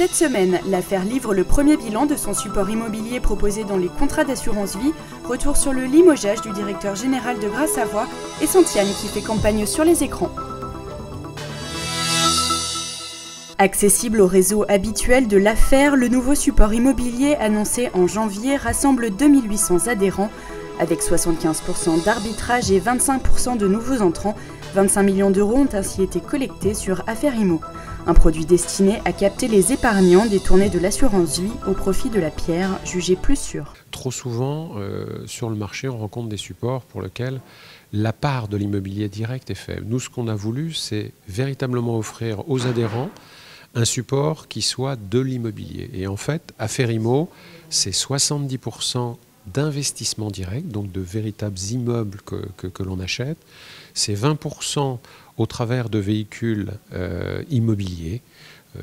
Cette semaine, l'affaire livre le premier bilan de son support immobilier proposé dans les contrats d'assurance vie. Retour sur le limogeage du directeur général de Gras Savoye et Santiane qui fait campagne sur les écrans. Accessible au réseau habituel de l'affaire, le nouveau support immobilier annoncé en janvier rassemble 2800 adhérents. Avec 75% d'arbitrage et 25% de nouveaux entrants, 25 millions d'euros ont ainsi été collectés sur Affaire Immo, un produit destiné à capter les épargnants détournés de l'assurance vie au profit de la pierre, jugée plus sûre. Trop souvent, sur le marché, on rencontre des supports pour lesquels la part de l'immobilier direct est faible. Nous, ce qu'on a voulu, c'est véritablement offrir aux adhérents un support qui soit de l'immobilier. Et en fait, Affaire Immo, c'est 70% d'investissement direct, donc de véritables immeubles que l'on achète. C'est 20% au travers de véhicules immobiliers,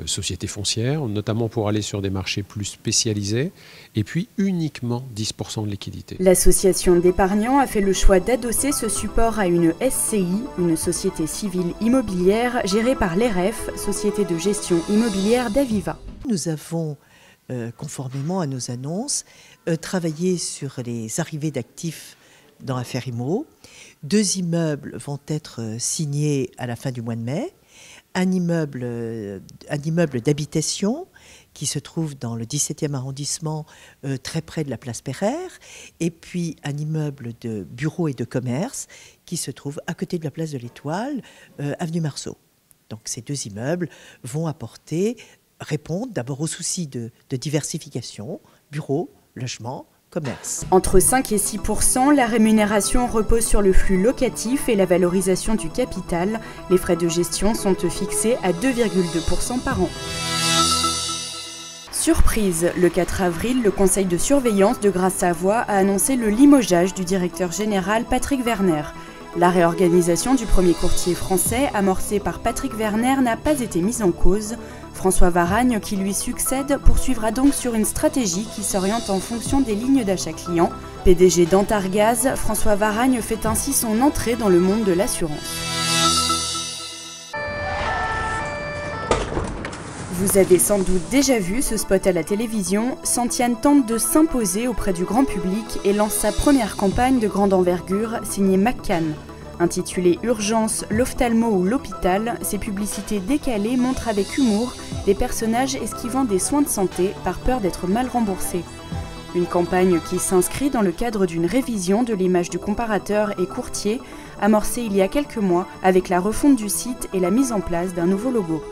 sociétés foncières, notamment pour aller sur des marchés plus spécialisés, et puis uniquement 10% de liquidité. L'association d'épargnants a fait le choix d'adosser ce support à une SCI, une société civile immobilière gérée par l'EREF, Société de gestion immobilière d'Aviva. Nous avons conformément à nos annonces, travailler sur les arrivées d'actifs dans Affaire Immo. 2 immeubles vont être signés à la fin du mois de mai. Un immeuble d'habitation qui se trouve dans le 17e arrondissement, très près de la place Pereire. Et puis un immeuble de bureaux et de commerce qui se trouve à côté de la place de l'Étoile, avenue Marceau. Donc ces 2 immeubles vont répondre d'abord aux soucis de diversification, bureaux, logements, commerce. Entre 5 et 6%, la rémunération repose sur le flux locatif et la valorisation du capital. Les frais de gestion sont fixés à 2,2% par an. Surprise, le 4 avril, le conseil de surveillance de Gras Savoye a annoncé le limogeage du directeur général Patrick Werner. La réorganisation du premier courtier français, amorcée par Patrick Werner, n'a pas été mise en cause. François Varagne, qui lui succède, poursuivra donc sur une stratégie qui s'oriente en fonction des lignes d'achat clients. PDG d'Antargaz, François Varagne fait ainsi son entrée dans le monde de l'assurance. Vous avez sans doute déjà vu ce spot à la télévision. Santiane tente de s'imposer auprès du grand public et lance sa première campagne de grande envergure signée McCann. Intitulée Urgence, l'ophtalmo ou l'hôpital, ces publicités décalées montrent avec humour des personnages esquivant des soins de santé par peur d'être mal remboursés. Une campagne qui s'inscrit dans le cadre d'une révision de l'image du comparateur et courtier, amorcée il y a quelques mois avec la refonte du site et la mise en place d'un nouveau logo.